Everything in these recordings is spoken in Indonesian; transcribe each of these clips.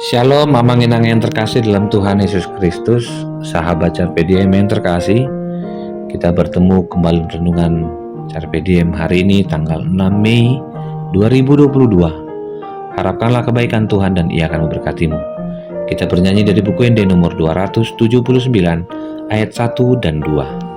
Shalom, Mamang Inang yang terkasih dalam Tuhan Yesus Kristus, sahabat Carpe Diem yang terkasih. Kita bertemu kembali renungan Carpe Diem hari ini tanggal 6 Mei 2022. Harapkanlah kebaikan Tuhan dan Ia akan memberkatimu. Kita bernyanyi dari buku Ende nomor 279 ayat 1 dan 2.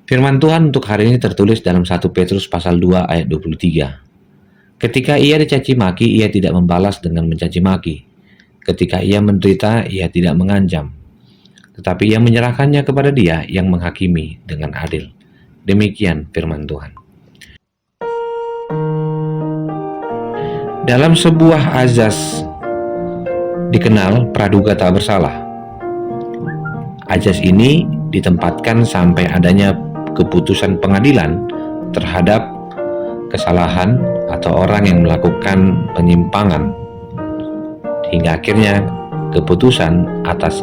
Firman Tuhan untuk hari ini tertulis dalam 1 Petrus pasal 2 ayat 23. Ketika ia dicaci maki, ia tidak membalas dengan mencaci maki. Ketika ia menderita, ia tidak mengancam. Tetapi ia menyerahkannya kepada Dia yang menghakimi dengan adil. Demikian firman Tuhan. Dalam sebuah azas dikenal praduga tak bersalah. Azas ini ditempatkan sampai adanya keputusan pengadilan terhadap kesalahan atau orang yang melakukan penyimpangan, hingga akhirnya keputusan atas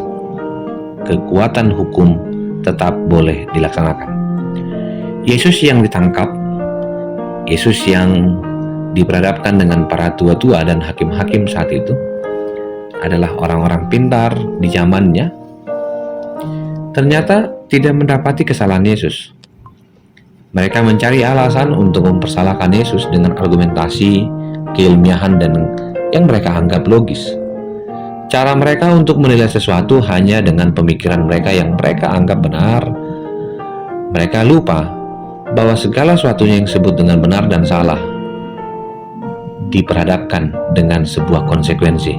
kekuatan hukum tetap boleh dilaksanakan. Yesus yang ditangkap, Yesus yang diperhadapkan dengan para tua-tua dan hakim-hakim saat itu adalah orang-orang pintar di zamannya, ternyata tidak mendapati kesalahan Yesus. Mereka mencari alasan untuk mempersalahkan Yesus dengan argumentasi, keilmiahan, dan yang mereka anggap logis. Cara mereka untuk menilai sesuatu hanya dengan pemikiran mereka yang mereka anggap benar. Mereka lupa bahwa segala sesuatunya yang disebut dengan benar dan salah diperhadapkan dengan sebuah konsekuensi.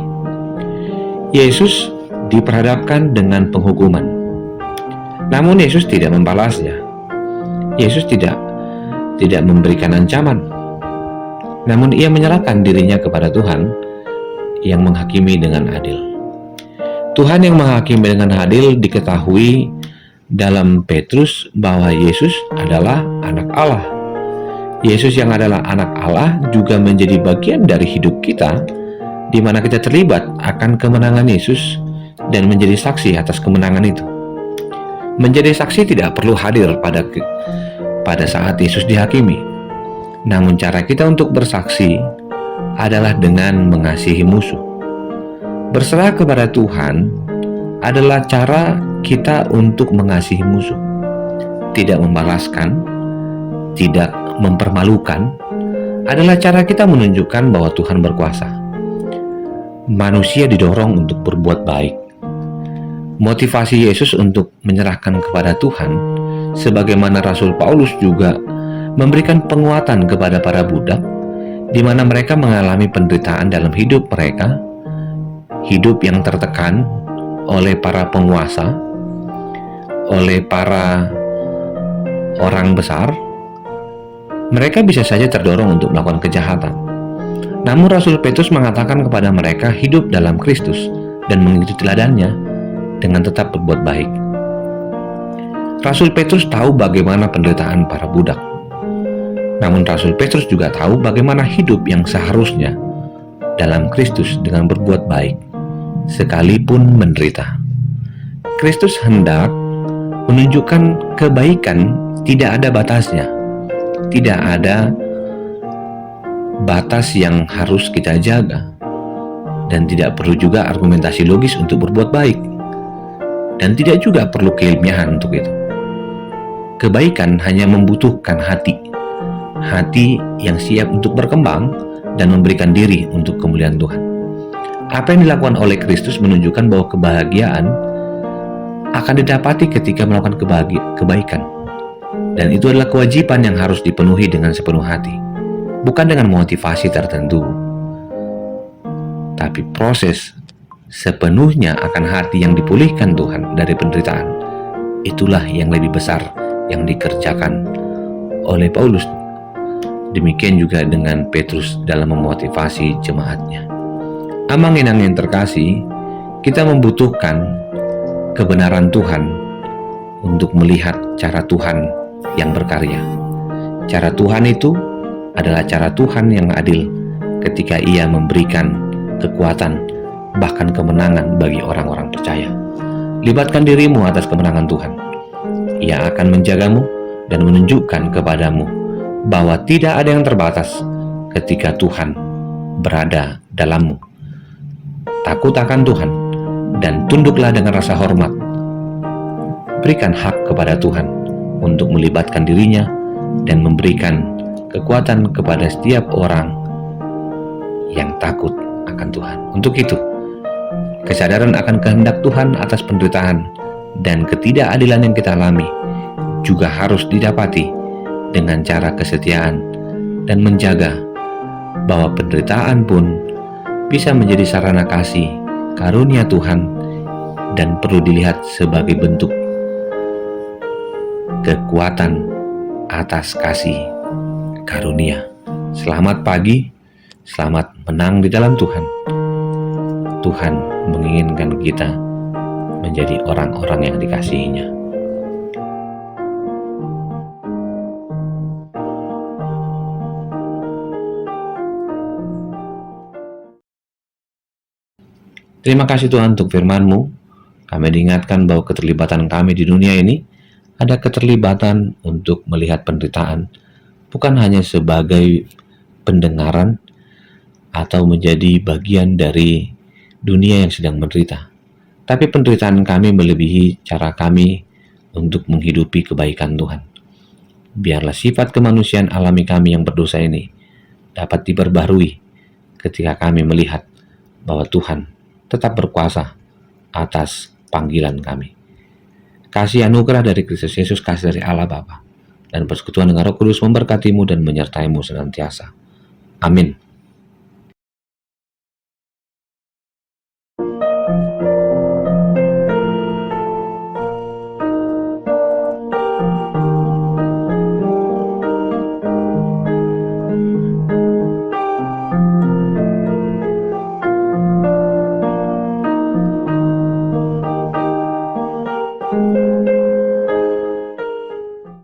Yesus diperhadapkan dengan penghukuman. Namun Yesus tidak membalasnya. Yesus tidak memberikan ancaman. Namun ia menyerahkan dirinya kepada Tuhan yang menghakimi dengan adil. Tuhan yang menghakimi dengan adil diketahui dalam Petrus bahwa Yesus adalah anak Allah. Yesus yang adalah anak Allah juga menjadi bagian dari hidup kita, di mana kita terlibat akan kemenangan Yesus dan menjadi saksi atas kemenangan itu. Menjadi saksi tidak perlu hadir pada saat Yesus dihakimi. Namun cara kita untuk bersaksi adalah dengan mengasihi musuh. Berserah kepada Tuhan adalah cara kita untuk mengasihi musuh, tidak membalaskan, tidak mempermalukan, adalah cara kita menunjukkan bahwa Tuhan berkuasa. manusia didorong untuk berbuat baik. Motivasi Yesus untuk menyerahkan kepada Tuhan, sebagaimana Rasul Paulus juga memberikan penguatan kepada para budak, di mana mereka mengalami penderitaan dalam hidup mereka, hidup yang tertekan oleh para penguasa, oleh para orang besar. Mereka bisa saja terdorong untuk melakukan kejahatan. Namun Rasul Petrus mengatakan kepada mereka hidup dalam Kristus dan mengikuti teladannya dengan tetap berbuat baik. Rasul Petrus tahu bagaimana penderitaan para budak. Namun Rasul Petrus juga tahu bagaimana hidup yang seharusnya dalam Kristus dengan berbuat baik, sekalipun menderita. Kristus hendak menunjukkan kebaikan tidak ada batasnya. Tidak ada batas yang harus kita jaga, dan tidak perlu juga argumentasi logis untuk berbuat baik, dan tidak juga perlu keilmiahan untuk itu. Kebaikan hanya membutuhkan hati yang siap untuk berkembang dan memberikan diri untuk kemuliaan Tuhan. Apa yang dilakukan oleh Kristus menunjukkan bahwa kebahagiaan akan didapati ketika melakukan kebaikan, dan itu adalah kewajiban yang harus dipenuhi dengan sepenuh hati, bukan dengan motivasi tertentu, tapi proses sepenuhnya akan hati yang dipulihkan Tuhan dari penderitaan. Itulah yang lebih besar yang dikerjakan oleh Paulus. Demikian juga dengan Petrus dalam memotivasi jemaatnya. Amang-inang yang terkasih, kita membutuhkan kebenaran Tuhan untuk melihat cara Tuhan yang berkarya. Cara Tuhan itu adalah cara Tuhan yang adil ketika Ia memberikan kekuatan, bahkan kemenangan bagi orang-orang percaya. Libatkan dirimu atas kemenangan Tuhan. Ia akan menjagamu dan menunjukkan kepadamu bahwa tidak ada yang terbatas ketika Tuhan berada dalammu. Takut akan Tuhan dan tunduklah dengan rasa hormat. Berikan hak kepada Tuhan untuk melibatkan dirinya dan memberikan kekuatan kepada setiap orang yang takut akan Tuhan. Untuk itu, kesadaran akan kehendak Tuhan atas penderitaan dan ketidakadilan yang kita alami juga harus didapati dengan cara kesetiaan dan menjaga bahwa penderitaan pun bisa menjadi sarana kasih karunia Tuhan dan perlu dilihat sebagai bentuk kekuatan atas kasih karunia. Selamat pagi, selamat menang di dalam Tuhan. Tuhan menginginkan kita menjadi orang-orang yang dikasihinya. Terima kasih Tuhan untuk firman-Mu. Kami diingatkan bahwa keterlibatan kami di dunia ini ada keterlibatan untuk melihat penderitaan, bukan hanya sebagai pendengaran atau menjadi bagian dari dunia yang sedang menderita, tapi penderitaan kami melebihi cara kami untuk menghidupi kebaikan Tuhan. Biarlah sifat kemanusiaan alami kami yang berdosa ini dapat diperbaharui ketika kami melihat bahwa Tuhan tetap berkuasa atas panggilan kami. Kasih anugerah dari Kristus Yesus, kasih dari Allah Bapa, dan persekutuan dengan Roh Kudus memberkatimu dan menyertaimu senantiasa. Amin.